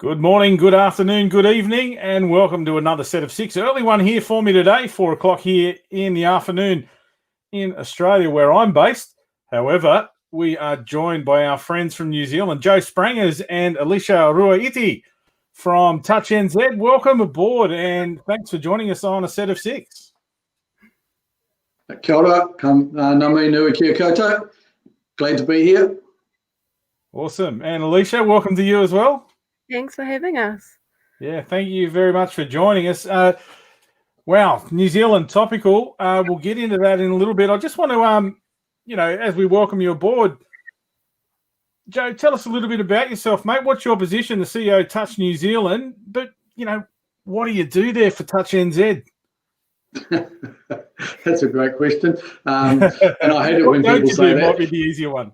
Good morning, good afternoon, good evening, and welcome to another set of six. Early one here for me today, 4 o'clock here in the afternoon in Australia, where I'm based. However, we are joined by our friends from New Zealand, Joe Sprangers and Alisha Ruaiti from Touch NZ. Welcome aboard, and thanks for joining us on a set of six. Kia ora, nami nui kia koutou. Glad to be here. Awesome. And Alisha, welcome to you as well. Thanks for having us. Yeah, thank you very much for joining us. Wow, New Zealand topical. We'll get into that in a little bit. I just want to, as we welcome you aboard, Joe, tell us a little bit about yourself, mate. What's your position, the CEO of Touch New Zealand? But, what do you do there for Touch NZ? That's a great question. And I hate it when people say that. Might be the easier one.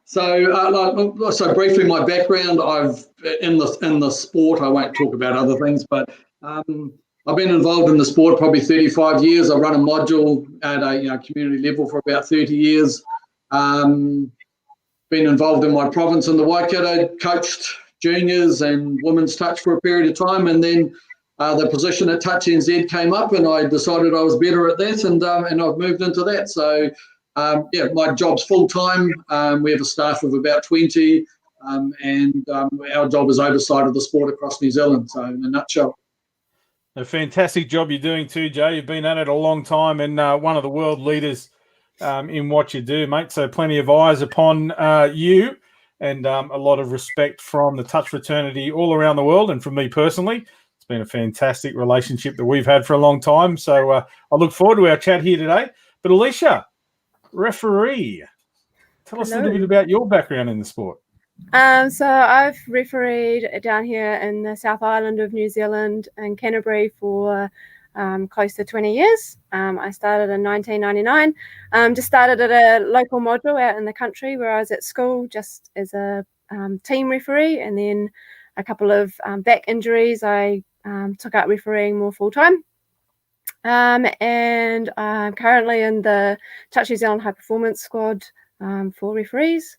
So briefly, my background, I've in the sport. I won't talk about other things, but I've been involved in the sport probably 35 years. I run a module at a community level for about 30 years. Been involved in my province in the Waikato, coached juniors and women's touch for a period of time, and then the position at Touch NZ came up, and I decided I was better at that, and I've moved into that. So. My job's full-time. We have a staff of about 20, and our job is oversight of the sport across New Zealand, so in a nutshell. A fantastic job you're doing too, Joe. You've been at it a long time and one of the world leaders in what you do, mate, so plenty of eyes upon you and a lot of respect from the touch fraternity all around the world, and from me personally. It's been a fantastic relationship that we've had for a long time, so I look forward to our chat here today. But Alisha, referee, tell us a little bit about your background in the sport. So I've refereed down here in the South Island of New Zealand in Canterbury for close to 20 years. I started in 1999. Just started at a local module out in the country where I was at school just as a team referee, and then a couple of back injuries, I took up refereeing more full-time. And I'm currently in the Touch New Zealand High Performance Squad for referees.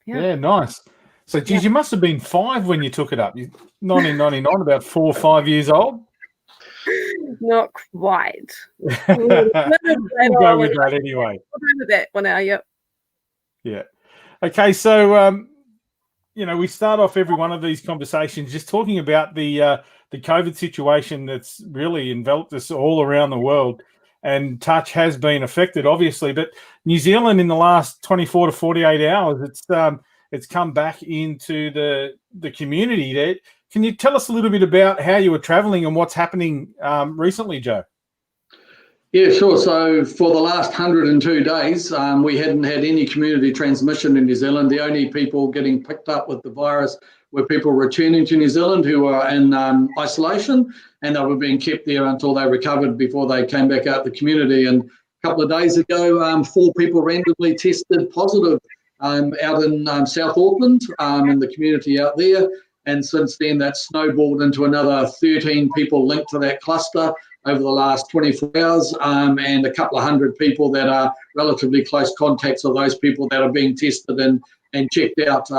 Yeah, nice. So, geez, you must have been 5 when you took it up. 1999, about 4 or 5 years old? Not quite. We'll go with that anyway. We'll go with that for now, yep. Yeah. Okay, so, we start off every one of these conversations just talking about the COVID situation that's really enveloped us all around the world, and touch has been affected, obviously. But New Zealand, in the last 24 to 48 hours, it's come back into the community there. Can you tell us a little bit about how you were travelling and what's happening recently, Joe? Yeah, sure. So for the last 102 days, we hadn't had any community transmission in New Zealand. The only people getting picked up with the virus were people returning to New Zealand who were in isolation, and they were being kept there until they recovered before they came back out to the community. And a couple of days ago, 4 people randomly tested positive out in South Auckland, in the community out there. And since then, that snowballed into another 13 people linked to that cluster over the last 24 hours, and a couple of hundred people that are relatively close contacts of those people that are being tested and checked out.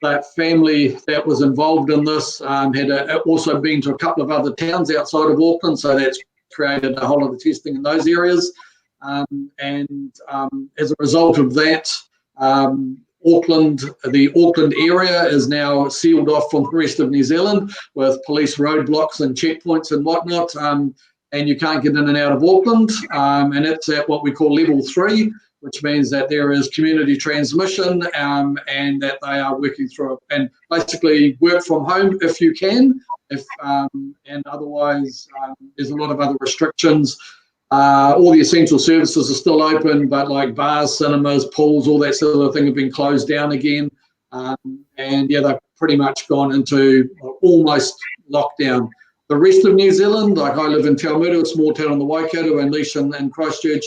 That family that was involved in this had also been to a couple of other towns outside of Auckland, so that's created a whole lot of testing in those areas. And as a result of that, the Auckland area is now sealed off from the rest of New Zealand with police roadblocks and checkpoints and whatnot, and you can't get in and out of Auckland, and it's at what we call level 3, which means that there is community transmission, and that they are working through it. And basically work from home if you can, and otherwise there's a lot of other restrictions. All the essential services are still open, but like bars, cinemas, pools, all that sort of thing have been closed down again. And yeah, they've pretty much gone into almost lockdown. The rest of New Zealand, like I live in Te Awamutu, a small town in the Waikato, and Alisha and Christchurch,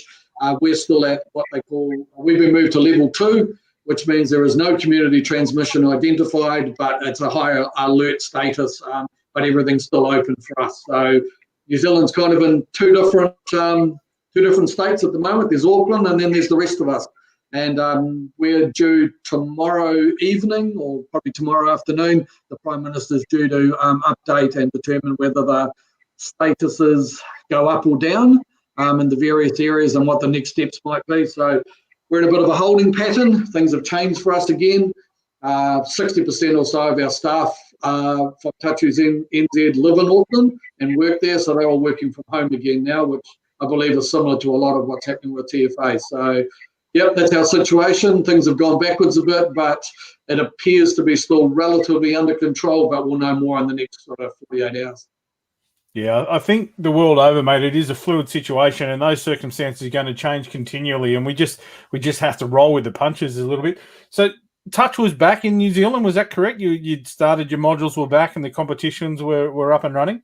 we're still at what they call, we've been moved to level 2, which means there is no community transmission identified, but it's a higher alert status, but everything's still open for us. So New Zealand's kind of in two different states at the moment. There's Auckland, and then there's the rest of us. And we're due tomorrow evening, or probably tomorrow afternoon. The Prime Minister's due to update and determine whether the statuses go up or down in the various areas and what the next steps might be. So we're in a bit of a holding pattern. Things have changed for us again. 60% or so of our staff from Touch NZ live in Auckland and work there, so they're all working from home again now, which I believe is similar to a lot of what's happening with TFA. So, yep, that's our situation. Things have gone backwards a bit, but it appears to be still relatively under control, but we'll know more in the next sort of 48 hours. Yeah, I think the world over, mate, it is a fluid situation, and those circumstances are going to change continually, and we just have to roll with the punches a little bit. So Touch was back in New Zealand, was that correct? You'd started, your modules were back and the competitions were up and running?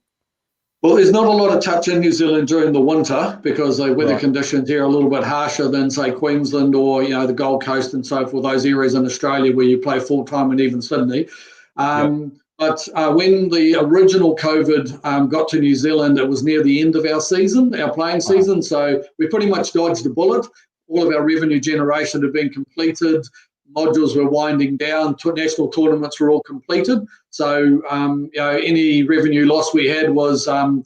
Well, there's not a lot of touch in New Zealand during the winter because the weather conditions here are a little bit harsher than, say, Queensland or, the Gold Coast and so forth, those areas in Australia where you play full-time, and even Sydney. But when the original COVID got to New Zealand, it was near the end of our season, our playing season. So we pretty much dodged a bullet. All of our revenue generation had been completed. Modules were winding down. National tournaments were all completed. So any revenue loss we had was the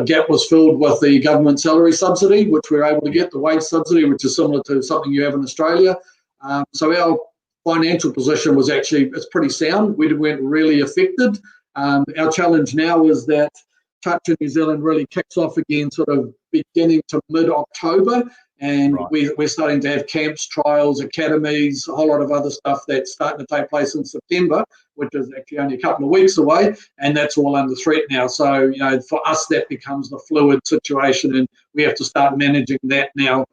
gap was filled with the government salary subsidy, which we were able to get, the wage subsidy, which is similar to something you have in Australia. So our financial position was it's pretty sound. We weren't really affected. Our challenge now is that Touch in New Zealand really kicks off again sort of beginning to mid-October. And we're starting to have camps, trials, academies, a whole lot of other stuff that's starting to take place in September, which is actually only a couple of weeks away, and that's all under threat now. So, for us, that becomes the fluid situation, and we have to start managing that now,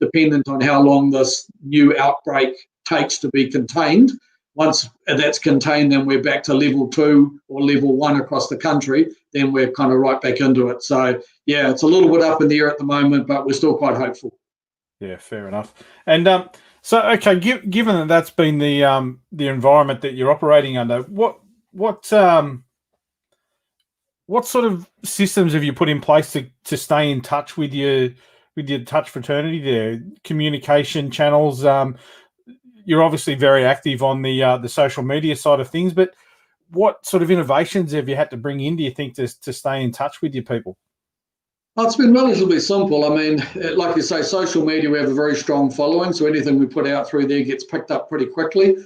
dependent on how long this new outbreak takes to be contained. Once that's contained, then we're back to level 2 or level 1 across the country. Then we're kind of right back into it. So, yeah, it's a little bit up in the air at the moment, but we're still quite hopeful. Yeah, fair enough. And given that that's been the environment that you're operating under, what sort of systems have you put in place to stay in touch with your Touch fraternity there? Communication channels. You're obviously very active on the social media side of things, but what sort of innovations have you had to bring in, do you think, to stay in touch with your people? Well, it's been relatively simple. I mean, like you say, social media, we have a very strong following, so anything we put out through there gets picked up pretty quickly.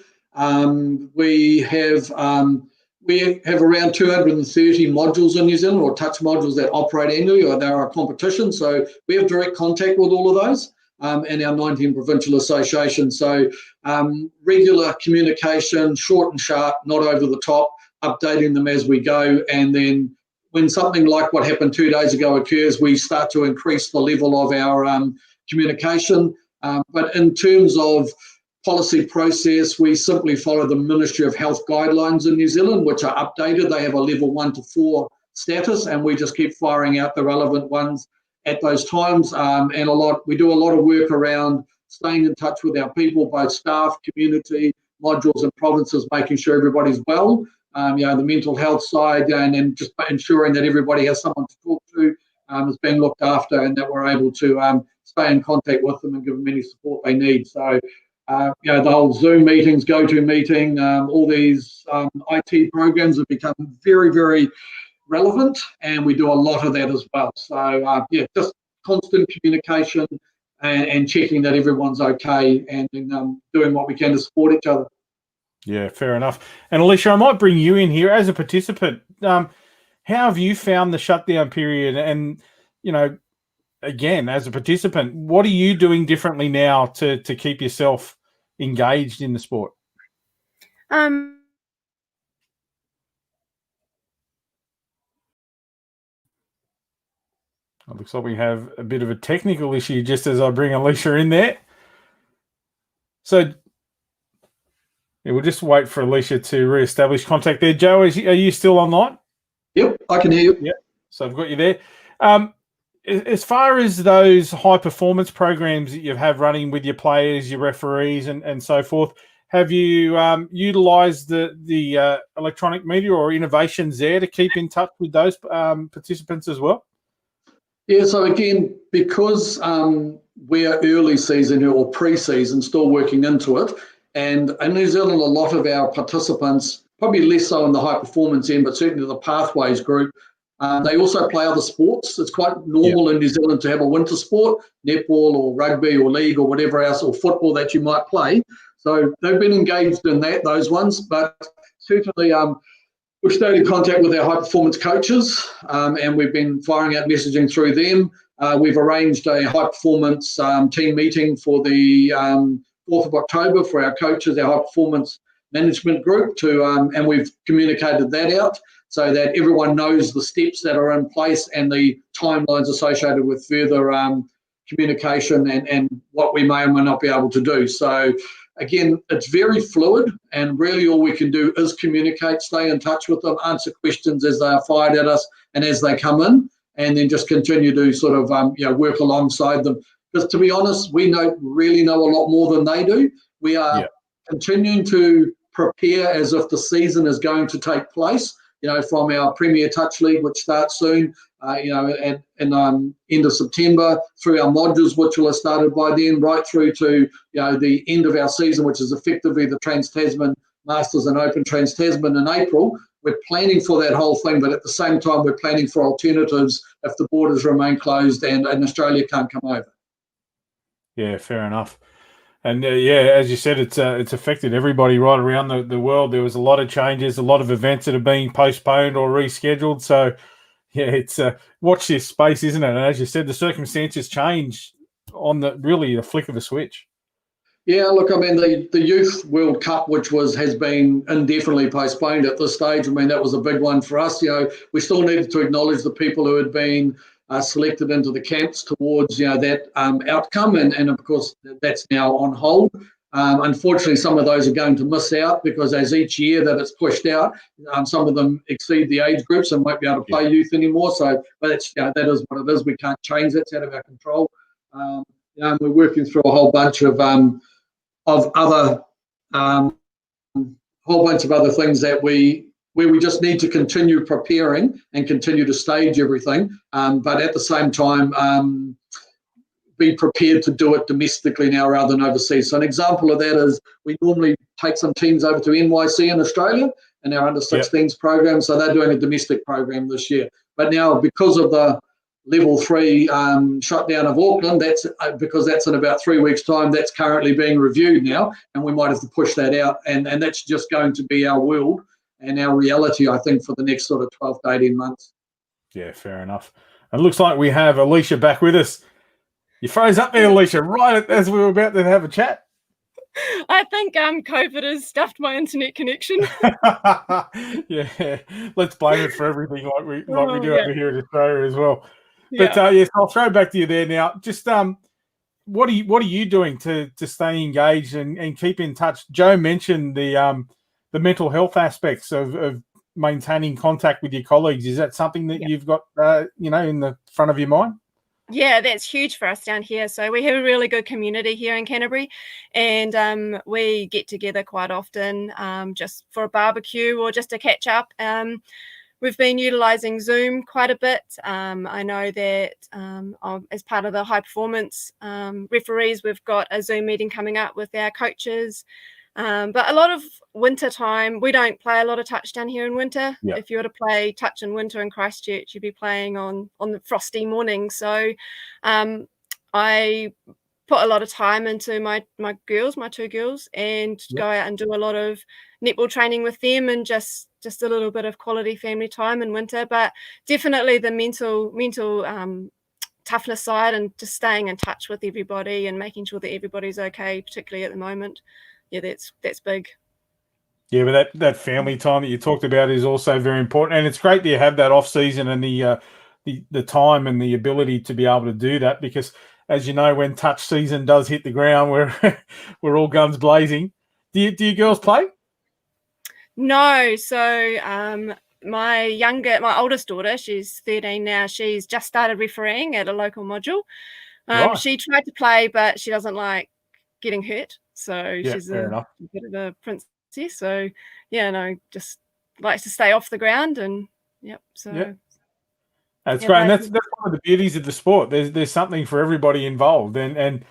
We have around 230 modules in New Zealand, or Touch modules that operate annually, or they're a competition. So we have direct contact with all of those. And our 19 provincial associations. So regular communication, short and sharp, not over the top, updating them as we go. And then when something like what happened 2 days ago occurs, we start to increase the level of our communication. But in terms of policy process, we simply follow the Ministry of Health guidelines in New Zealand, which are updated. They have a level 1 to 4 status, and we just keep firing out the relevant ones at those times. And we do a lot of work around staying in touch with our people, both staff, community, modules and provinces, making sure everybody's well, the mental health side, and just ensuring that everybody has someone to talk to, is being looked after, and that we're able to stay in contact with them and give them any support they need. So, the whole Zoom meetings, GoToMeeting, all these IT programs have become very, very relevant, and we do a lot of that as well. So just constant communication and checking that everyone's okay, and doing what we can to support each other. Yeah, fair enough. And Alisha, I might bring you in here as a participant. How have you found the shutdown period? And again, as a participant, what are you doing differently now to keep yourself engaged in the sport? It looks like we have a bit of a technical issue just as I bring Alisha in there. So we'll just wait for Alisha to re-establish contact there. Joe, are you still online? Yep, I can hear you. Yep, so I've got you there. As far as those high-performance programs that you have running with your players, your referees and so forth, have you utilised the electronic media or innovations there to keep in touch with those participants as well? Yeah, so again, because we're early season or pre-season, still working into it, and in New Zealand, a lot of our participants, probably less so in the high performance end, but certainly the Pathways group, they also play other sports. It's quite normal in New Zealand to have a winter sport, netball or rugby or league or whatever else, or football that you might play. So they've been engaged in those ones, but certainly we've stayed in contact with our high performance coaches, and we've been firing out messaging through them. We've arranged a high performance team meeting for the 4th of October for our coaches, our high performance management group, and we've communicated that out so that everyone knows the steps that are in place and the timelines associated with further communication and what we may or may not be able to do. So again, it's very fluid, and really all we can do is communicate, stay in touch with them, answer questions as they are fired at us and as they come in, and then just continue to sort of work alongside them. Because to be honest, we really know a lot more than they do. We are continuing to prepare as if the season is going to take place, from our Premier Touch League, which starts soon, at end of September, through our modules, which will have started by then, right through to the end of our season, which is effectively the Trans-Tasman Masters and Open Trans-Tasman in April. We're planning for that whole thing, but at the same time, we're planning for alternatives if the borders remain closed and Australia can't come over. Yeah, fair enough. And as you said, it's affected everybody right around the world. There was a lot of changes, a lot of events that are being postponed or rescheduled. So, it's watch this space, isn't it? And as you said, the circumstances change on the flick of a switch. Yeah, look, I mean, the Youth World Cup, which has been indefinitely postponed at this stage, I mean, that was a big one for us. We still needed to acknowledge the people who had been selected into the camps towards that outcome, and of course that's now on hold. Unfortunately, some of those are going to miss out because as each year that it's pushed out, some of them exceed the age groups and won't be able to play youth anymore. So, but that is what it is. We can't change that; it's out of our control. We're working through a whole bunch of other things that we just need to continue preparing and continue to stage everything, but at the same time be prepared to do it domestically now rather than overseas. So an example of that is we normally take some teams over to NYC in Australia in our under-16s program, so they're doing a domestic program this year. But now because of the Level 3 shutdown of Auckland, that's because that's in about 3 weeks' time. That's currently being reviewed now, and we might have to push that out. And that's just going to be our world and our reality, I think, for the next sort of 12 to 18 months. Yeah, fair enough. It looks like we have Alisha back with us. You froze up there, Alisha, right as we were about to have a chat. I think COVID has stuffed my internet connection. Yeah, let's blame it for everything like we do over here in Australia as well. But yes, I'll throw back to you there now. Just what are you doing to stay engaged and keep in touch? Joe mentioned the mental health aspects of maintaining contact with your colleagues. Is that something that you've got in the front of your mind? Yeah, that's huge for us down here. So we have a really good community here in Canterbury, and we get together quite often just for a barbecue or just to catch up. We've been utilising Zoom quite a bit. I know that as part of the high performance referees, we've got a Zoom meeting coming up with our coaches. But a lot of winter time, we don't play a lot of touch down here in winter. Yeah. If you were to play touch in winter in Christchurch, you'd be playing on the frosty morning. So I put a lot of time into my two girls, and go out and do a lot of netball training with them, and just a little bit of quality family time in winter. But definitely the mental toughness side, and just staying in touch with everybody and making sure that everybody's okay, particularly at the moment. Yeah, that's big. Yeah, but that family time that you talked about is also very important, and it's great that you have that off season and the time and the ability to be able to do that, because as you know, when touch season does hit the ground, we're all guns blazing. Do you girls play? No, so my oldest daughter, she's 13 now. She's just started refereeing at a local module. Right. She tried to play, but she doesn't like getting hurt. So she's a bit of a princess. So just likes to stay off the ground, and That's Yeah, great, and that's one of the beauties of the sport. There's something for everybody involved, and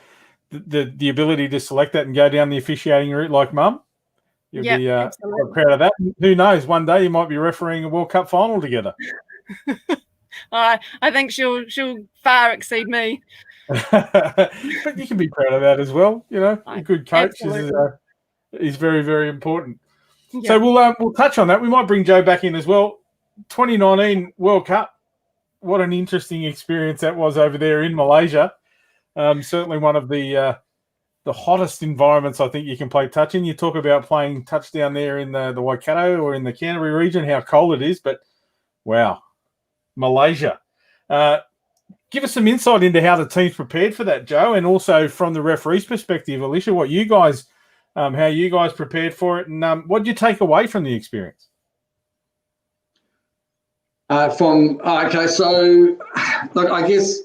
the ability to select that and go down the officiating route, like Mum, you'll be quite absolutely. proud of that. And who knows? One day you might be refereeing a World Cup final together. I think she'll far exceed me. But you can be proud of that as well. You know, a good coach is very, very important. Yeah. So we'll touch on that. We might bring Joe back in as well. 2019 World Cup. What an interesting experience that was over there in Malaysia. Certainly one of the hottest environments I think you can play touch in. You talk about playing touch down there in the Waikato or in the Canterbury region, how cold it is, but wow, Malaysia. Give us some insight into how the team's prepared for that, Joe, and also from the referee's perspective, Alisha, what you guys, how you guys prepared for it, and what did you take away from the experience? So look, I guess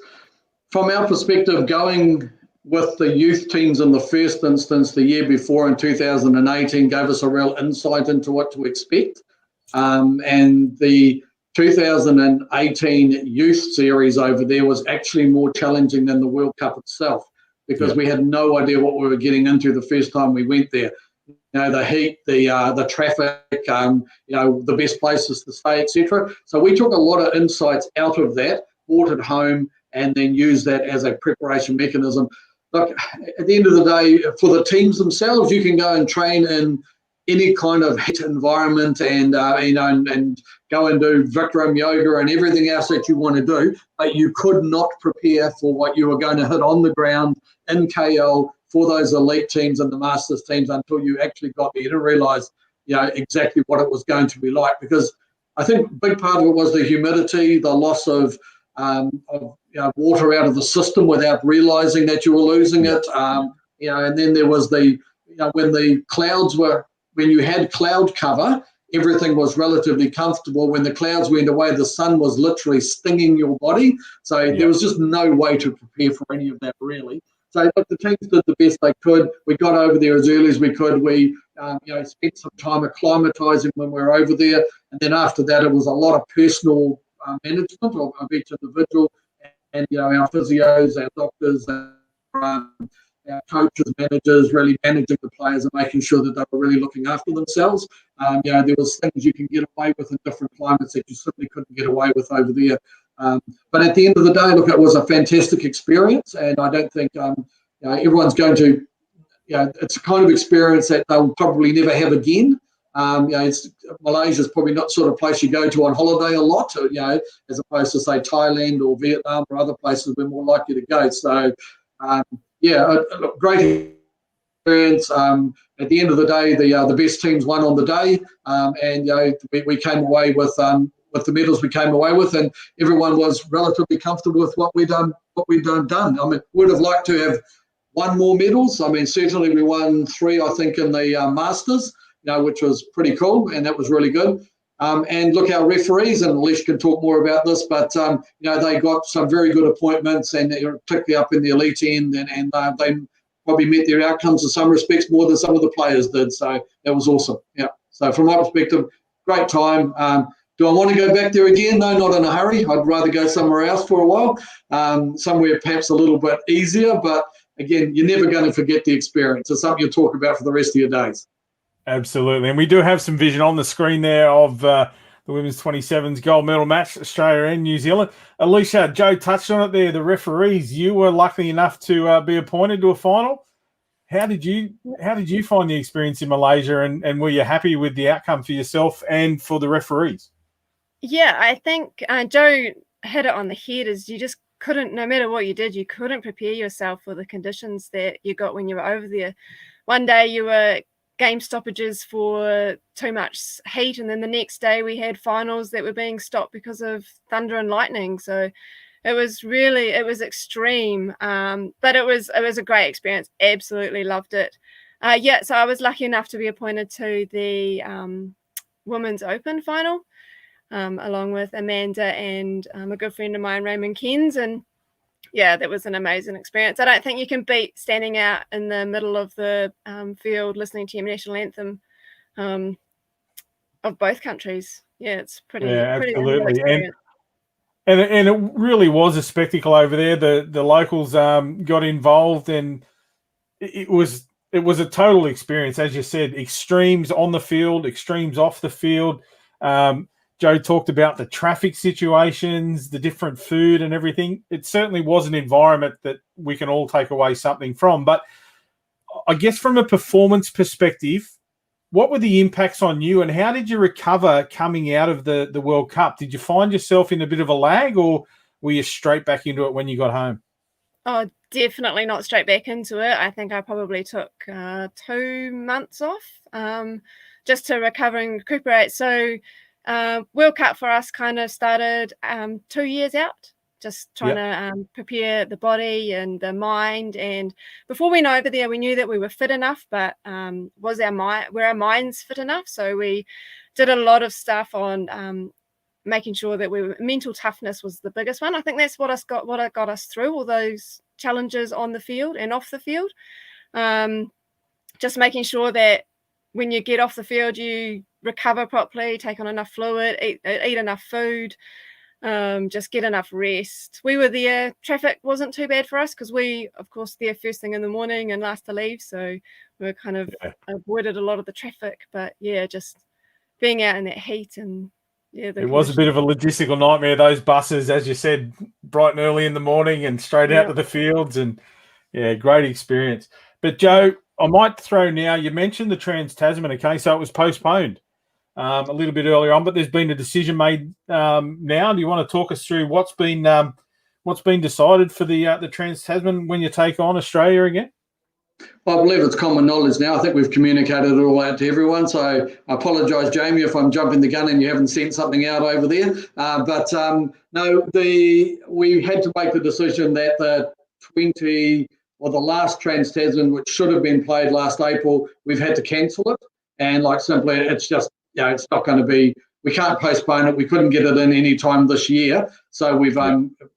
from our perspective, going with the youth teams in the first instance the year before in 2018 gave us a real insight into what to expect. And the 2018 youth series over there was actually more challenging than the World Cup itself, because we had no idea what we were getting into the first time we went there. You know, the heat, the traffic, the best places to stay, etc. So we took a lot of insights out of that, brought it home, and then used that as a preparation mechanism. Look, at the end of the day, for the teams themselves, you can go and train in any kind of heat environment and and go and do Vikram yoga and everything else that you want to do, but you could not prepare for what you were going to hit on the ground in KL for those elite teams and the Masters teams until you actually got there to realise, exactly what it was going to be like. Because I think a big part of it was the humidity, the loss of water out of the system without realising that you were losing it. And then there was when you had cloud cover, everything was relatively comfortable. When the clouds went away, the sun was literally stinging your body. So there was just no way to prepare for any of that, really. So the teams did the best they could. We got over there as early as we could. We spent some time acclimatising when we were over there. And then after that, it was a lot of personal management of each individual, and our physios, our doctors, our coaches, managers, really managing the players and making sure that they were really looking after themselves. There was things you can get away with in different climates that you simply couldn't get away with over there. But at the end of the day, look, it was a fantastic experience, and I don't think everyone's going to. It's a kind of experience that they'll probably never have again. Malaysia is probably not sort of place you go to on holiday a lot, as opposed to say Thailand or Vietnam or other places we're more likely to go. So, great experience. At the end of the day, the best teams won on the day, and we came away with the medals we came away with, and everyone was relatively comfortable with what we'd done. I mean, would have liked to have won more medals. I mean, certainly we won 3, I think, in the Masters, which was pretty cool, and that was really good. And look, our referees, and Alisha can talk more about this, but they got some very good appointments, and particularly up in the elite end, and they probably met their outcomes in some respects more than some of the players did. So that was awesome. Yeah. So from my perspective, great time. Do I want to go back there again? No, not in a hurry. I'd rather go somewhere else for a while, somewhere perhaps a little bit easier. But again, you're never going to forget the experience. It's something you'll talk about for the rest of your days. Absolutely. And we do have some vision on the screen there of the women's 27s gold medal match, Australia and New Zealand. Alisha, Joe touched on it there. The referees, you were lucky enough to be appointed to a final. How did you find the experience in Malaysia, and were you happy with the outcome for yourself and for the referees? Yeah, I think Joe hit it on the head. Is you just couldn't, no matter what you did, you couldn't prepare yourself for the conditions that you got when you were over there. One day you were game stoppages for too much heat, and then the next day we had finals that were being stopped because of thunder and lightning. So it was extreme, but it was a great experience. Absolutely loved it. So I was lucky enough to be appointed to the Women's Open final, along with Amanda and a good friend of mine, Raymond Kens. And yeah, that was an amazing experience. I don't think you can beat standing out in the middle of the field listening to your national anthem of both countries. Yeah, it's pretty absolutely. experience. And it really was a spectacle over there. The locals got involved, and it was a total experience, as you said. Extremes on the field, extremes off the field. Joe talked about the traffic situations, the different food, and everything. It certainly was an environment that we can all take away something from. But I guess from a performance perspective, what were the impacts on you, and how did you recover coming out of the World Cup? Did you find yourself in a bit of a lag, or were you straight back into it when you got home? Oh, definitely not straight back into it. I think I probably took 2 months off just to recover and recuperate. So World Cup for us kind of started 2 years out, just trying to prepare the body and the mind. And before we went over there, we knew that we were fit enough, but were our minds fit enough? So we did a lot of stuff on making sure that mental toughness was the biggest one. I think that's what got us through all those challenges on the field and off the field. Just making sure that when you get off the field, you recover properly, take on enough fluid, eat enough food, just get enough rest. We were there. Traffic wasn't too bad for us because we, of course, there first thing in the morning and last to leave. So we kind of avoided a lot of the traffic. But yeah, just being out in that heat and it was a bit of a logistical nightmare. Those buses, as you said, bright and early in the morning and straight out to the fields, and great experience. But Joe, I might throw now. You mentioned the Trans-Tasman. Okay, so it was postponed a little bit earlier on, but there's been a decision made now. Do you want to talk us through what's been decided for the Trans-Tasman when you take on Australia again? I believe it's common knowledge now. I think we've communicated it all out to everyone. So I apologise, Jamie, if I'm jumping the gun and you haven't sent something out over there. No, we had to make the decision that the last Trans-Tasman, which should have been played last April, we've had to cancel it. And simply, it's just, it's not going to be, we can't postpone it. We couldn't get it in any time this year. So we've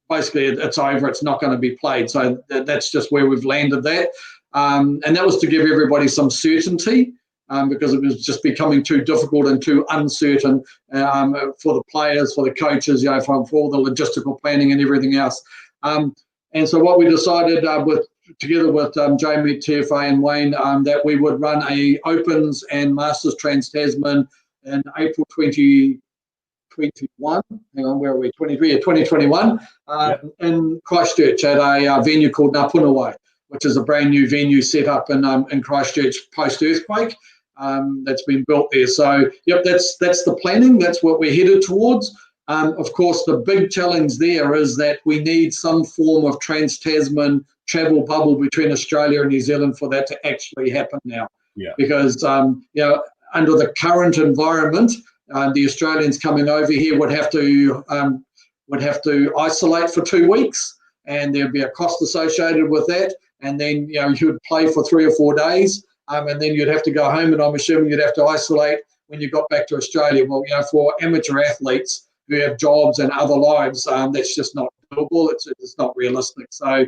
basically, it's over. It's not going to be played. So that's just where we've landed that. And that was to give everybody some certainty because it was just becoming too difficult and too uncertain for the players, for the coaches, for all the logistical planning and everything else. And so what we decided together with Jamie, TFA and Wayne, that we would run a Opens and Masters Trans-Tasman in April 2021. Hang on, where are we? 2021 in Christchurch at a venue called Napunawai, which is a brand new venue set up in Christchurch post-earthquake that's been built there. So, that's the planning. That's what we're headed towards. Of course, the big challenge there is that we need some form of Trans-Tasman travel bubble between Australia and New Zealand for that to actually happen now. Yeah. Because, under the current environment, the Australians coming over here would have to isolate for 2 weeks, and there'd be a cost associated with that. And then, you would play for 3 or 4 days, and then you'd have to go home, and I'm assuming you'd have to isolate when you got back to Australia. Well, for amateur athletes who have jobs and other lives, that's just not doable. It's not realistic. So,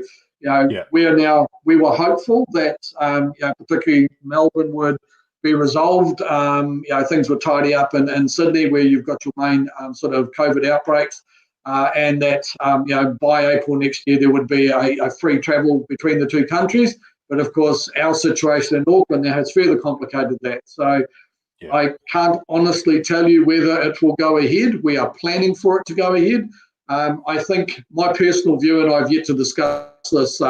we were hopeful that, particularly Melbourne would be resolved. Things would tidy up in Sydney, where you've got your main sort of COVID outbreaks. And that, by April next year, there would be a free travel between the two countries. But of course, our situation in Auckland now has further complicated that. So I can't honestly tell you whether it will go ahead. We are planning for it to go ahead. I think my personal view, and I've yet to discuss this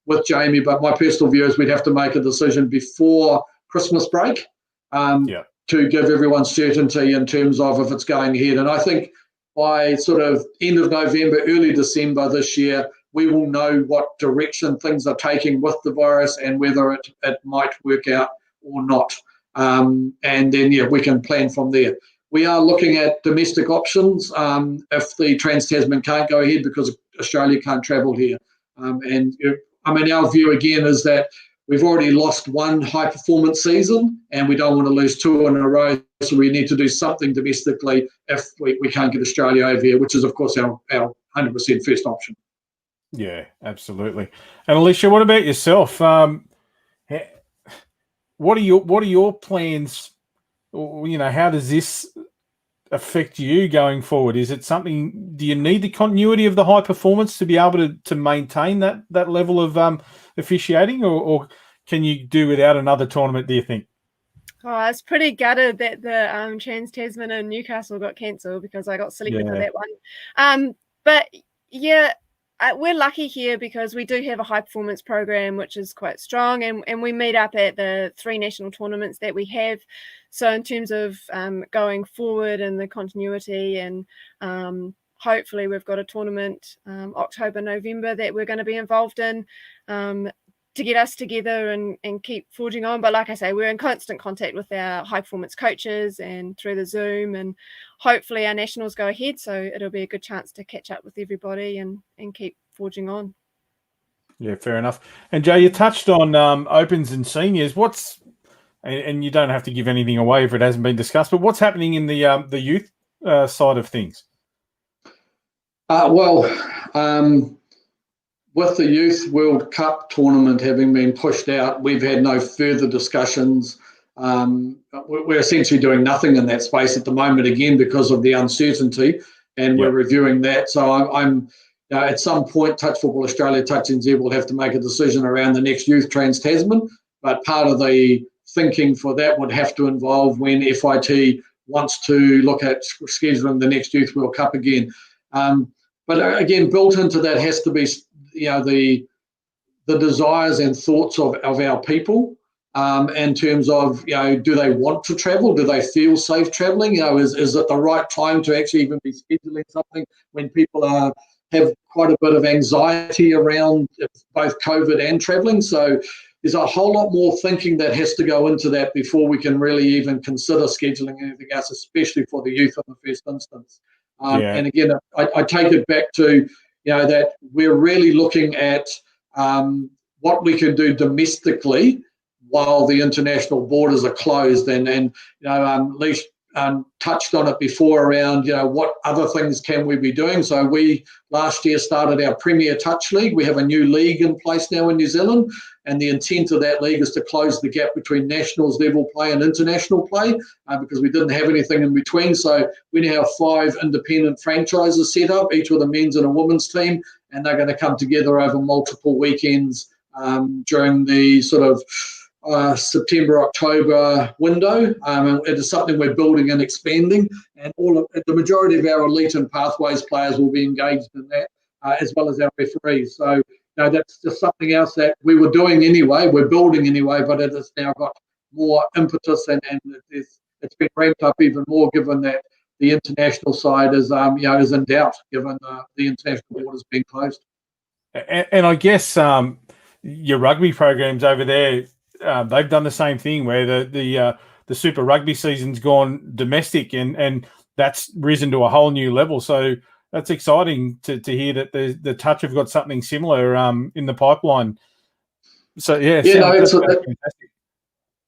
with Jamie, but my personal view is we'd have to make a decision before Christmas break to give everyone certainty in terms of if it's going ahead. And I think by sort of end of November, early December this year, we will know what direction things are taking with the virus and whether it might work out or not. And then, we can plan from there. We are looking at domestic options if the Trans-Tasman can't go ahead because Australia can't travel here. Our view again is that we've already lost one high-performance season, and we don't want to lose 2 in a row, so we need to do something domestically if we can't get Australia over here, which is, of course, our 100% first option. Yeah, absolutely. And Alisha, what about yourself? What are your plans? How does this affect you going forward? Is it something? Do you need the continuity of the high performance to be able to maintain that level of officiating, or can you do without another tournament? Do you think? Oh, I was pretty gutted that the Trans-Tasman and Newcastle got cancelled because I got selected for that one. But yeah, we're lucky here because we do have a high performance program which is quite strong, and we meet up at the 3 national tournaments that we have. So in terms of going forward and the continuity, and hopefully we've got a tournament October, November that we're going to be involved in, to get us together and keep forging on. But like I say, we're in constant contact with our high performance coaches and through the Zoom, and hopefully our nationals go ahead, so it'll be a good chance to catch up with everybody and keep forging on. Yeah, fair enough. And Jay, you touched on opens and seniors. And you don't have to give anything away if it hasn't been discussed, but what's happening in the youth side of things? With the Youth World Cup tournament having been pushed out, we've had no further discussions. We're essentially doing nothing in that space at the moment, again, because of the uncertainty, and we're reviewing that. So I'm at some point, Touch Football Australia, Touch NZ will have to make a decision around the next Youth Trans-Tasman, but part of the thinking for that would have to involve when FIT wants to look at scheduling the next Youth World Cup again. But again, built into that has to be the desires and thoughts of our people, in terms of, do they want to travel? Do they feel safe traveling? Is it the right time to actually even be scheduling something when people have quite a bit of anxiety around both COVID and traveling? So there's a whole lot more thinking that has to go into that before we can really even consider scheduling anything else, especially for the youth in the first instance. And again, I take it back to that we're really looking at what we can do domestically while the international borders are closed. And Alisha touched on it before around, what other things can we be doing? So we last year started our Premier Touch League. We have a new league in place now in New Zealand, and the intent of that league is to close the gap between nationals level play and international play, because we didn't have anything in between. So we now have 5 independent franchises set up, each with a men's and a women's team, and they're going to come together over multiple weekends during the sort of September, October window. It is something we're building and expanding, and the majority of our elite and pathways players will be engaged in that, as well as our referees. So that's just something else that we were doing anyway, we're building anyway, but it has now got more impetus, and it's been ramped up even more given that the international side is in doubt, given the international borders being closed. And I guess your rugby programs over there, they've done the same thing where the Super Rugby season's gone domestic, and that's risen to a whole new level. So that's exciting to hear that the Touch have got something similar in the pipeline. So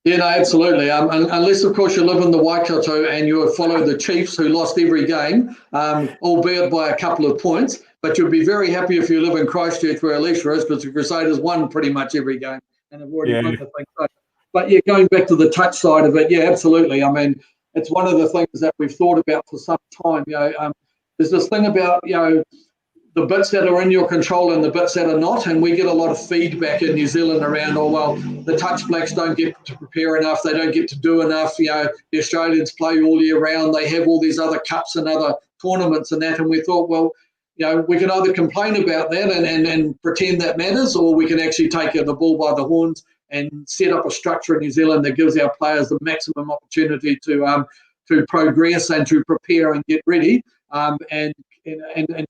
absolutely. Unless, of course, you live in the Waikato and you follow the Chiefs, who lost every game, albeit by a couple of points. But you'll be very happy if you live in Christchurch, where Alisha is, because the Crusaders won pretty much every game and have already won the thing. But going back to the touch side of it, absolutely. I mean, it's one of the things that we've thought about for some time. There's this thing about the bits that are in your control and the bits that are not, and we get a lot of feedback in New Zealand around, the Touch Blacks don't get to prepare enough, they don't get to do enough. The Australians play all year round, they have all these other cups and other tournaments and that, and we thought, we can either complain about that and pretend that matters, or we can actually take the bull by the horns and set up a structure in New Zealand that gives our players the maximum opportunity to progress and to prepare and get ready, and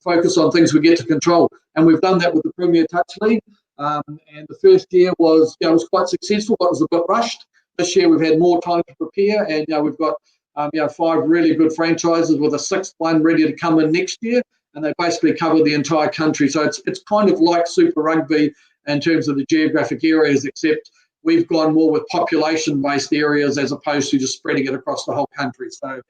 focus on things we get to control. And we've done that with the Premier Touch League. And the first year was quite successful, but it was a bit rushed. This year we've had more time to prepare, and we've got 5 really good franchises with a 6th one ready to come in next year, and they basically cover the entire country. So it's kind of like Super Rugby in terms of the geographic areas, except we've gone more with population-based areas as opposed to just spreading it across the whole country. So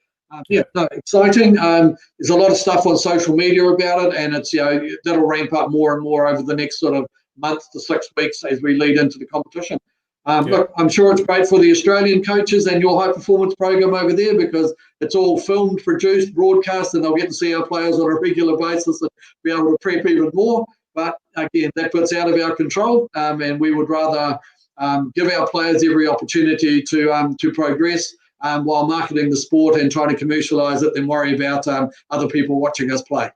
exciting. There's a lot of stuff on social media about it, and it's that'll ramp up more and more over the next sort of month to 6 weeks as we lead into the competition. Look, I'm sure it's great for the Australian coaches and your high performance program over there, because it's all filmed, produced, broadcast, and they'll get to see our players on a regular basis and be able to prep even more. But again, that puts out of our control, and we would rather give our players every opportunity to progress while marketing the sport and trying to commercialise it than worry about other people watching us play.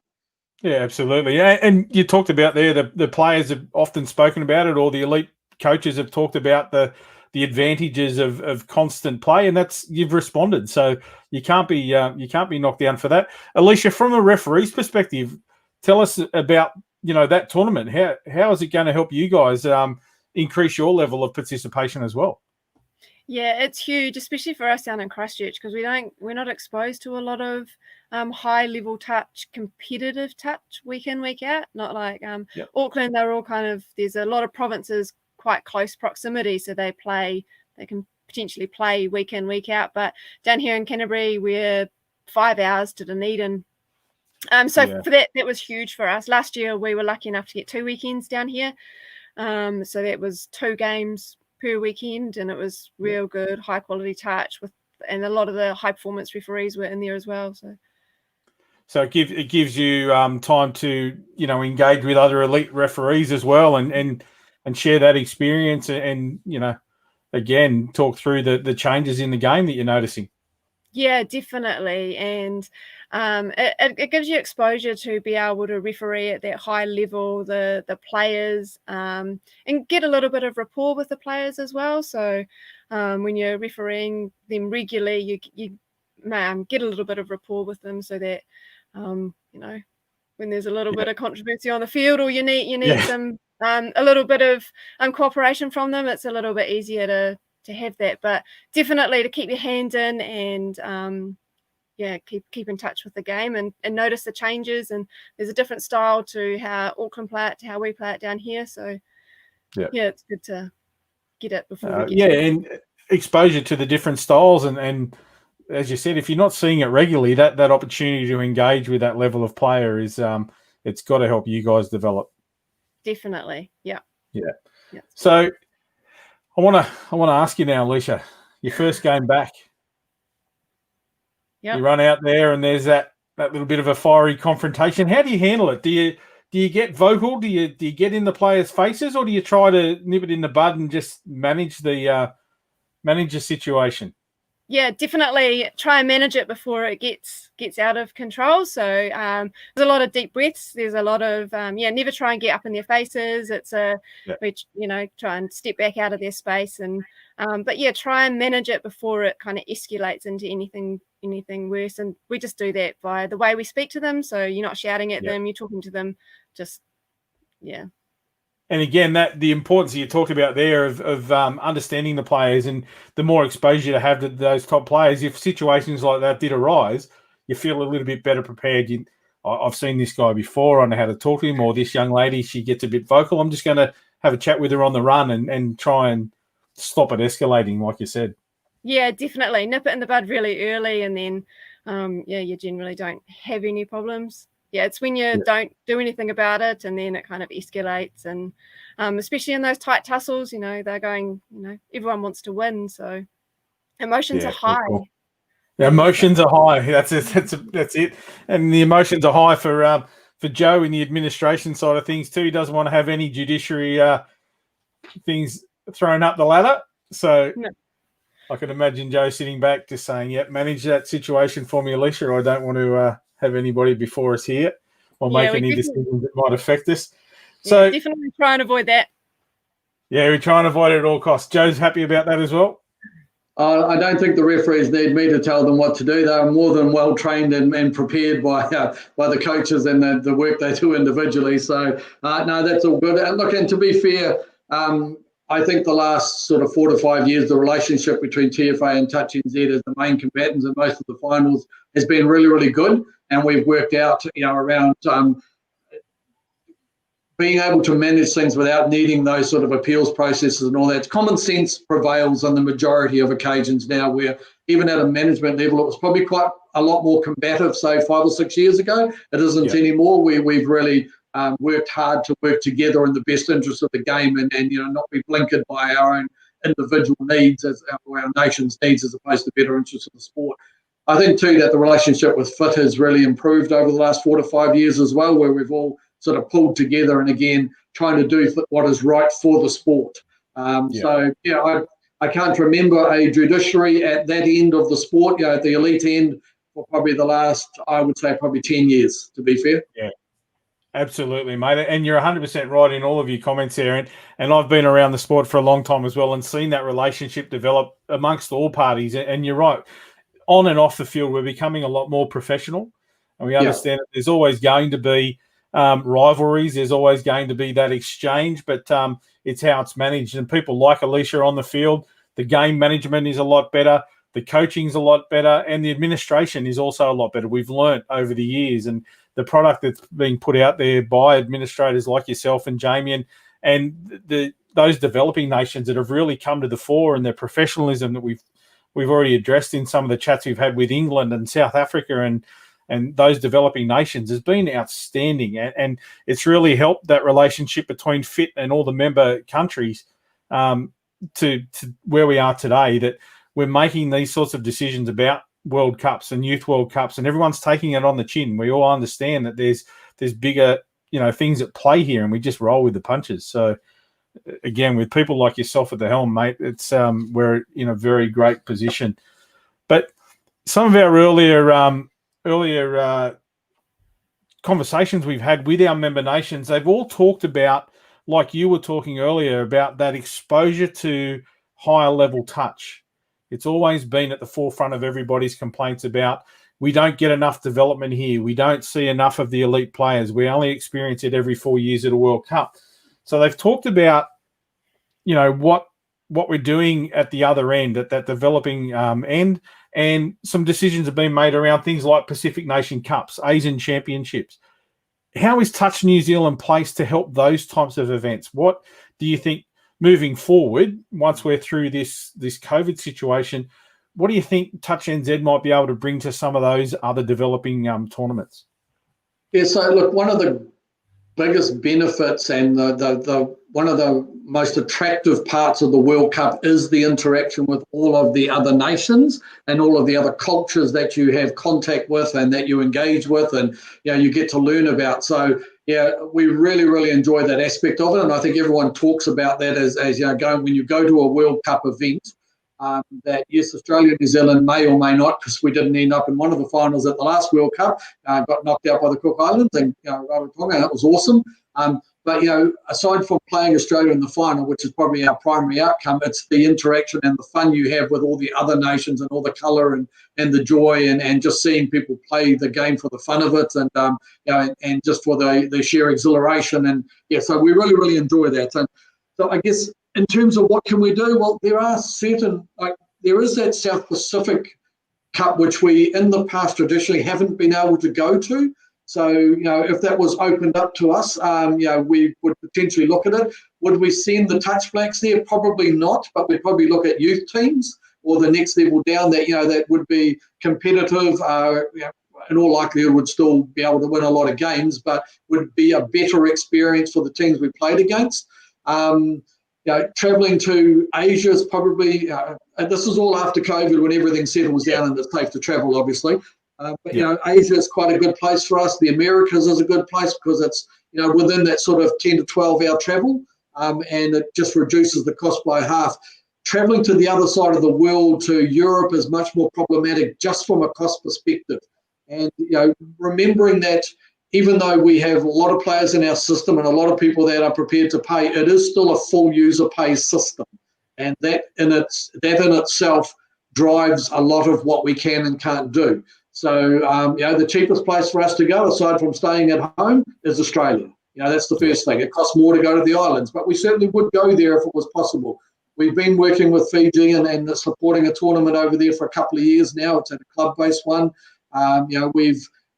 Yeah, absolutely. Yeah, and you talked about there the players have often spoken about it, or the elite coaches have talked about the advantages of constant play, and that's you've responded. So you can't be knocked down for that. Alisha, from a referee's perspective, tell us about that tournament. How is it going to help you guys increase your level of participation as well? Yeah, it's huge, especially for us down in Christchurch, because we're not exposed to a lot of high level touch, competitive touch week in, week out. Not like Auckland, they're all there's a lot of provinces quite close proximity, so they can potentially play week in, week out. But down here in Canterbury, we're 5 hours to Dunedin. For that was huge for us. Last year, we were lucky enough to get 2 weekends down here. So that was 2 games per weekend, and it was real good, high quality touch and a lot of the high performance referees were in there as well. So it gives you time to engage with other elite referees as well, and share that experience, and again talk through the changes in the game that you're noticing. Yeah, definitely, and it gives you exposure to be able to referee at that high level, the players, and get a little bit of rapport with the players as well. So when you're refereeing them regularly, you get a little bit of rapport with them, so that when there's a little bit of controversy on the field, or you need some a little bit of cooperation from them, it's a little bit easier to have that. But definitely to keep your hand in and keep in touch with the game and notice the changes. And there's a different style to how Auckland play it to how we play it down here. So it's good to get it before we get to it. And exposure to the different styles, and as you said, if you're not seeing it regularly, that opportunity to engage with that level of player is it's got to help you guys develop. Definitely. Yeah. So I want to ask you now, Alisha, your first game back. You run out there and there's that little bit of a fiery confrontation. How do you handle it? Do you get vocal? Do you get in the players' faces, or do you try to nip it in the bud and just manage the situation? Yeah, definitely try and manage it before it gets out of control. So there's a lot of deep breaths. There's a lot of never try and get up in their faces. It's try and step back out of their space, and try and manage it before it kind of escalates into anything worse. And we just do that by the way we speak to them. So you're not shouting at them, you're talking to them, And again, that the importance that you talked about there of understanding the players, and the more exposure to have to those top players, if situations like that did arise, you feel a little bit better prepared. I've seen this guy before, I know how to talk to him, or this young lady, she gets a bit vocal. I'm just going to have a chat with her on the run and try and stop it escalating, like you said. Yeah, definitely. Nip it in the bud really early, and then, you generally don't have any problems. Yeah, it's when you don't do anything about it, and then it kind of escalates. And especially in those tight tussles, they're going, everyone wants to win. So emotions are high. Cool. The emotions are high. That's it. And the emotions are high for Joe in the administration side of things too. He doesn't want to have any judiciary things thrown up the ladder. So I can imagine Joe sitting back just saying, manage that situation for me, Alisha. I don't want to have anybody before us here or make any decisions that might affect us. So definitely try and avoid that. Yeah, we try and avoid it at all costs. Joe's happy about that as well? I don't think the referees need me to tell them what to do. They're more than well trained and prepared by the coaches and the work they do individually. So, no, that's all good. And look, and to be fair, I think the last sort of 4 to 5 years, the relationship between TFA and Touch NZ as the main combatants in most of the finals has been really, really good. And we've worked out, around being able to manage things without needing those sort of appeals processes and all that. Common sense prevails on the majority of occasions now, where even at a management level, it was probably quite a lot more combative, say 5 or 6 years ago. It isn't anymore. We've really worked hard to work together in the best interest of the game and not be blinkered by our own individual needs as our nation's needs as opposed to better interests of the sport. I think too that the relationship with FIT has really improved over the last 4 to 5 years as well, where we've all sort of pulled together and again trying to do what is right for the sport. So yeah, I can't remember a judiciary at that end of the sport, at the elite end, for probably the last, I would say, probably 10 years, to be fair. Yeah. Absolutely, mate. And you're 100% right in all of your comments there. And I've been around the sport for a long time as well and seen that relationship develop amongst all parties. And you're right. On and off the field, we're becoming a lot more professional. And we understand that there's always going to be rivalries. There's always going to be that exchange. But it's how it's managed. And people like Alisha on the field, the game management is a lot better. The coaching's a lot better. And the administration is also a lot better. We've learnt over the years. And the product that's being put out there by administrators like yourself and Jamie and those developing nations that have really come to the fore, and their professionalism that we've already addressed in some of the chats we've had with England and South Africa and those developing nations has been outstanding. And it's really helped that relationship between FIT and all the member countries to where we are today, that we're making these sorts of decisions about World Cups and Youth World Cups, and everyone's taking it on the chin. We all understand that there's bigger, things at play here, and we just roll with the punches. So again, with people like yourself at the helm, mate, it's we're in a very great position. But some of our earlier conversations we've had with our member nations, they've all talked about, like you were talking earlier, about that exposure to higher level touch. It's always been at the forefront of everybody's complaints about, we don't get enough development here. We don't see enough of the elite players. We only experience it every 4 years at a World Cup. So they've talked about, what we're doing at the other end, at that developing end, and some decisions have been made around things like Pacific Nation Cups, Asian Championships. How is Touch New Zealand placed to help those types of events? What do you think, moving forward, once we're through this COVID situation, what do you think Touch NZ might be able to bring to some of those other developing tournaments? Yeah, so look, one of the biggest benefits and the one of the most attractive parts of the World Cup is the interaction with all of the other nations and all of the other cultures that you have contact with and that you engage with, and you get to learn about. So yeah, we really, really enjoy that aspect of it, and I think everyone talks about that as when you go to a World Cup event. That yes, Australia and New Zealand may or may not, because we didn't end up in one of the finals at the last World Cup, got knocked out by the Cook Islands and Rarotonga, and that was awesome. But aside from playing Australia in the final, which is probably our primary outcome, it's the interaction and the fun you have with all the other nations and all the colour and the joy and just seeing people play the game for the fun of it and just for the sheer exhilaration. And so we really, really enjoy that. And so I guess in terms of what can we do, well, there are there is that South Pacific Cup, which we in the past traditionally haven't been able to go to. So, if that was opened up to us, we would potentially look at it. Would we send the Touch Blacks there? Probably not, but we'd probably look at youth teams or the next level down that, that would be competitive, in all likelihood would still be able to win a lot of games, but would be a better experience for the teams we played against. Traveling to Asia is probably, and this is all after COVID when everything settles down and it's safe to travel, obviously. Asia is quite a good place for us. The Americas is a good place because it's, within that sort of 10 to 12 hour travel, and it just reduces the cost by half. Traveling to the other side of the world, to Europe, is much more problematic just from a cost perspective. And, remembering that even though we have a lot of players in our system and a lot of people that are prepared to pay, it is still a full user pay system. And that in itself drives a lot of what we can and can't do. So, the cheapest place for us to go, aside from staying at home, is Australia. That's the first thing. It costs more to go to the islands, but we certainly would go there if it was possible. We've been working with Fiji and supporting a tournament over there for a couple of years now. It's a club-based one.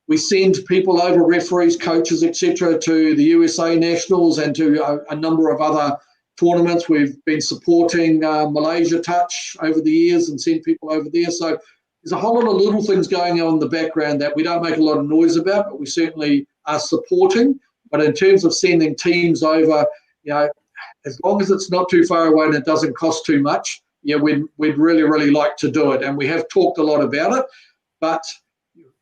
We send people over, referees, coaches, etc., to the USA Nationals and to a number of other tournaments. We've been supporting Malaysia Touch over the years and sent people over there. So there's a whole lot of little things going on in the background that we don't make a lot of noise about, but we certainly are supporting. But in terms of sending teams over, as long as it's not too far away and it doesn't cost too much, yeah, we'd really, really like to do it. And we have talked a lot about it, but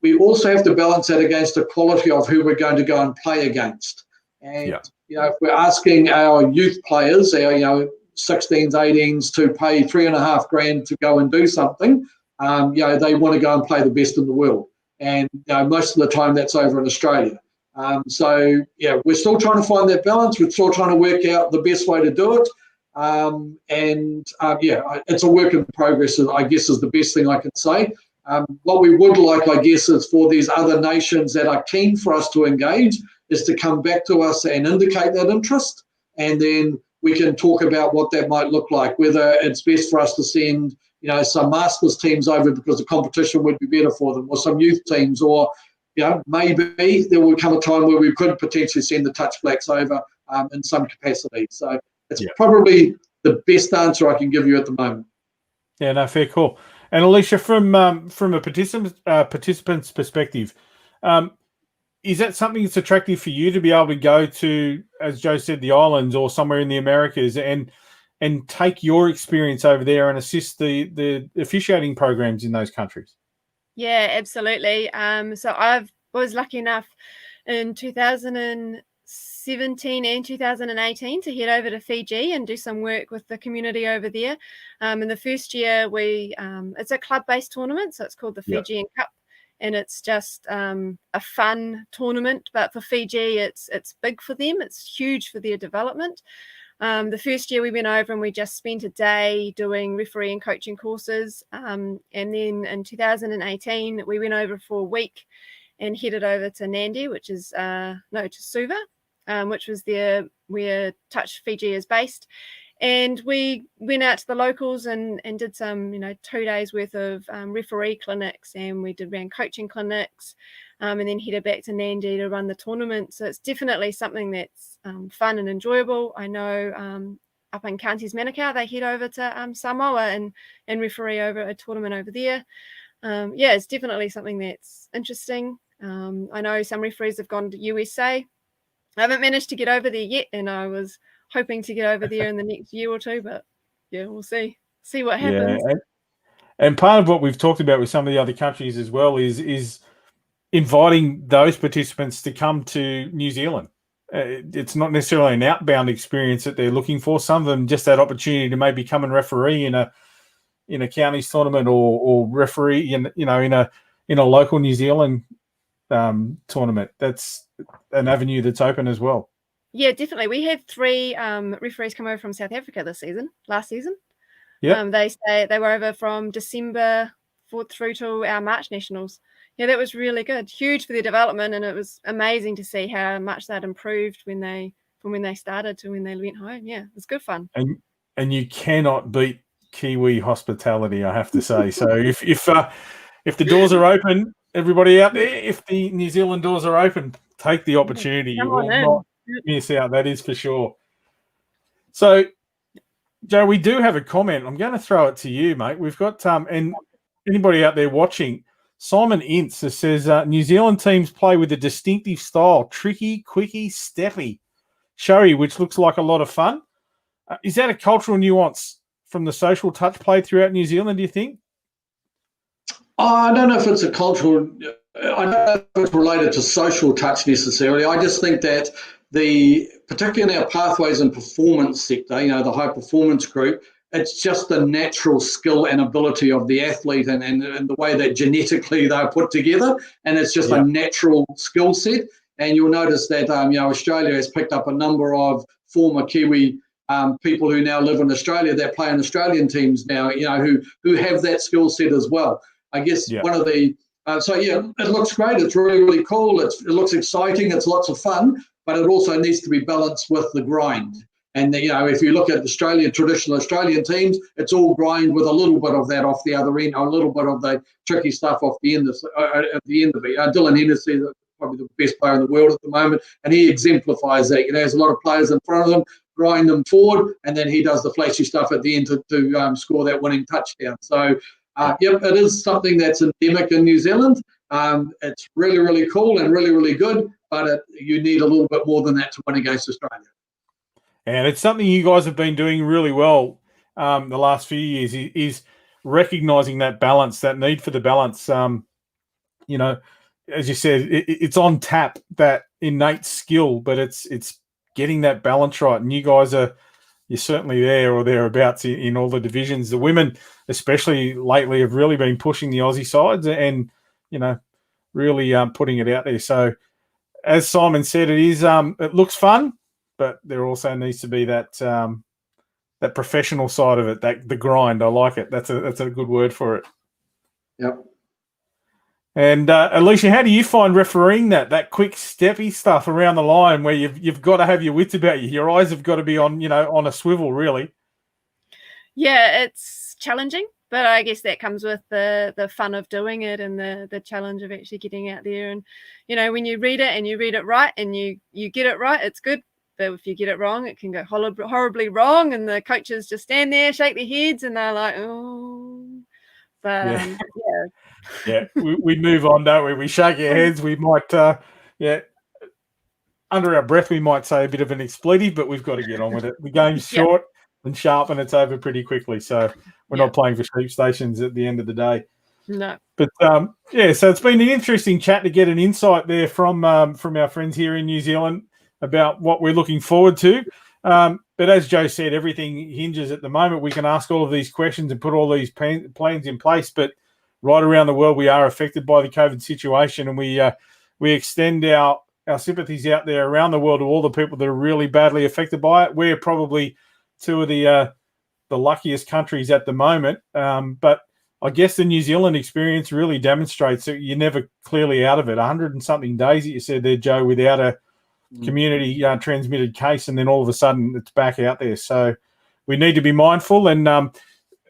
we also have to balance that against the quality of who we're going to go and play against. And, if we're asking our youth players, our 16s, 18s to pay $3,500 to go and do something, they want to go and play the best in the world. And most of the time that's over in Australia. We're still trying to find that balance. We're still trying to work out the best way to do it. It's a work in progress, I guess, is the best thing I can say. What we would like, I guess, is for these other nations that are keen for us to engage is to come back to us and indicate that interest. And then we can talk about what that might look like, whether it's best for us to send, some masters teams over because the competition would be better for them, or some youth teams, or, maybe there will come a time where we could potentially send the Touch Blacks over in some capacity. So it's probably the best answer I can give you at the moment. Yeah, no, fair call. And Alisha, from a participant's perspective, is that something that's attractive for you to be able to go to, as Joe said, the islands or somewhere in the Americas and take your experience over there and assist the officiating programs in those countries? Yeah, absolutely. So I was lucky enough in 2017 and 2018 to head over to Fiji and do some work with the community over there. In the first year, it's a club-based tournament, so it's called the Fijian Cup, and it's just a fun tournament. But for Fiji, it's big for them. It's huge for their development. The first year we went over and we just spent a day doing referee and coaching courses. And then in 2018, we went over for a week and headed over to Nadi, which is, to Suva, which was where Touch Fiji is based. And we went out to the locals and did some, 2 days worth of referee clinics, and we ran coaching clinics, and then headed back to Nadi to run the tournament. So it's definitely something that's fun and enjoyable. I know up in Counties Manukau, they head over to Samoa and referee over a tournament over there. It's definitely something that's interesting. I know some referees have gone to USA. I haven't managed to get over there yet, and I was hoping to get over there in the next year or two, but we'll see what happens. Yeah, and part of what we've talked about with some of the other countries as well is inviting those participants to come to New Zealand. It's not necessarily an outbound experience that they're looking for. Some of them just that opportunity to maybe come and referee in a counties tournament or referee in a local New Zealand tournament. That's an avenue that's open as well. Yeah, definitely. We had 3 referees come over from South Africa last season. Yeah. They were over from December through to our March Nationals. Yeah, that was really good. Huge for their development, and it was amazing to see how much that improved from when they started to when they went home. Yeah, it was good fun. And you cannot beat Kiwi hospitality, I have to say. So if the doors are open, everybody out there, if the New Zealand doors are open, take the opportunity. You will not miss out, that is for sure. So, Joe, we do have a comment. I'm going to throw it to you, mate. We've got and anybody out there watching, Simon Ince says New Zealand teams play with a distinctive style, tricky, quickie, steppy, showy, which looks like a lot of fun. Is that a cultural nuance from the social touch play throughout New Zealand, do you think? I don't know if it's a cultural. I don't know if it's related to social touch necessarily. I just think that particularly in our pathways and performance sector, the high performance group, it's just the natural skill and ability of the athlete and the way that genetically they're put together. And it's just a natural skill set. And you'll notice that, Australia has picked up a number of former Kiwi people who now live in Australia that play in Australian teams now, who have that skill set as well. I guess one of the, it looks great. It's really, really cool. It looks exciting. It's lots of fun, but it also needs to be balanced with the grind. And, if you look at traditional Australian teams, it's all grind with a little bit of that off the other end, a little bit of the tricky stuff off the end at the end of it. Dylan Hennessy is probably the best player in the world at the moment, and he exemplifies that. There's a lot of players in front of him, grind them forward, and then he does the flashy stuff at the end to score that winning touchdown. So, it is something that's endemic in New Zealand. It's really, really cool and really, really good, but you need a little bit more than that to win against Australia. And it's something you guys have been doing really well the last few years, is recognizing that balance, that need for the balance. You know, as you said, it's on tap, that innate skill, but it's getting that balance right. And you guys you're certainly there or thereabouts in all the divisions. The women, especially lately, have really been pushing the Aussie sides and, you know, really putting it out there. So, as Simon said, it looks fun, but there also needs to be that that professional side of it, the grind. I like it. That's a good word for it. Yep. And Alisha, how do you find refereeing that quick steppy stuff around the line where you've got to have your wits about you? Your eyes have got to be on a swivel, really. Yeah, it's challenging, but I guess that comes with the fun of doing it and the challenge of actually getting out there. And when you read it and you read it right and you get it right, it's good. But if you get it wrong, it can go horribly wrong, and the coaches just stand there, shake their heads, and they're like, oh. But yeah. yeah. Yeah, we move on, don't we? We shake our heads. We might, under our breath, we might say a bit of an expletive, but we've got to get on with it. The game's short and sharp, and it's over pretty quickly. So we're not playing for sheep stations at the end of the day. No. But so it's been an interesting chat to get an insight there from our friends here in New Zealand about what we're looking forward to. But as Joe said, everything hinges at the moment. We can ask all of these questions and put all these plans in place, but right around the world, we are affected by the COVID situation, and we extend our sympathies out there around the world to all the people that are really badly affected by it. We're probably two of the luckiest countries at the moment, but I guess the New Zealand experience really demonstrates that you're never clearly out of it. 100 and something days that you said there, Joe, without a community transmitted case, and then all of a sudden it's back out there. So we need to be mindful, and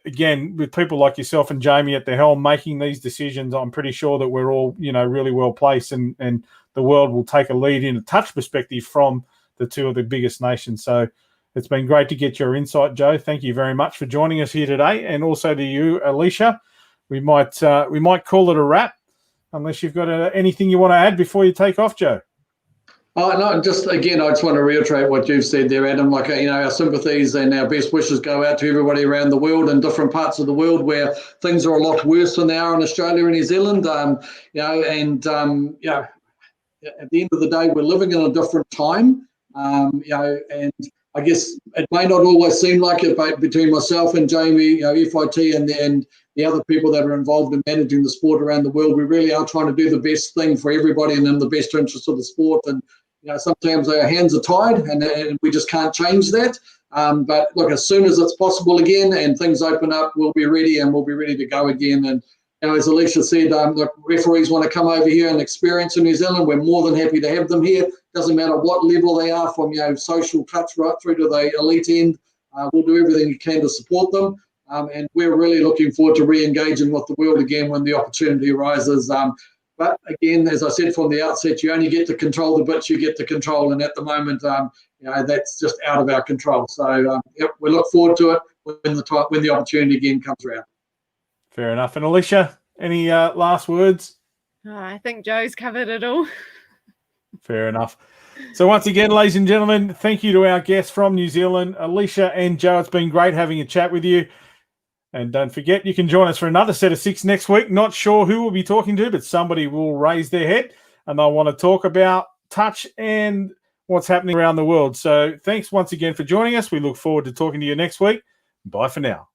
again, with people like yourself and Jamie at the helm making these decisions, I'm pretty sure that we're all, really well placed, and the world will take a lead in a touch perspective from the two of the biggest nations. So it's been great to get your insight, Joe. Thank you very much for joining us here today, and also to you, Alisha. We might call it a wrap, unless you've got anything you want to add before you take off, Joe. Oh, no, just again, I just want to reiterate what you've said there, Adam. Like, our sympathies and our best wishes go out to everybody around the world in different parts of the world where things are a lot worse than they are in Australia and New Zealand. At the end of the day, we're living in a different time. And I guess it may not always seem like it, but between myself and Jamie, FIT and the other people that are involved in managing the sport around the world, we really are trying to do the best thing for everybody and in the best interest of the sport. And sometimes our hands are tied, and we just can't change that. But look, as soon as it's possible again and things open up, we'll be ready, and we'll be ready to go again. And as Alisha said, look, referees want to come over here and experience in New Zealand. We're more than happy to have them here. Doesn't matter what level they are, from social touch right through to the elite end. We'll do everything we can to support them. And we're really looking forward to re-engaging with the world again when the opportunity arises. But again, as I said from the outset, you only get to control the bits you get to control, and at the moment, that's just out of our control. So we look forward to it when the opportunity again comes around. Fair enough. And Alisha, any last words? I think Joe's covered it all. Fair enough. So once again, ladies and gentlemen, thank you to our guests from New Zealand, Alisha and Joe. It's been great having a chat with you. And don't forget, you can join us for another set of 6 next week. Not sure who we'll be talking to, but somebody will raise their head and they'll want to talk about touch and what's happening around the world. So thanks once again for joining us. We look forward to talking to you next week. Bye for now.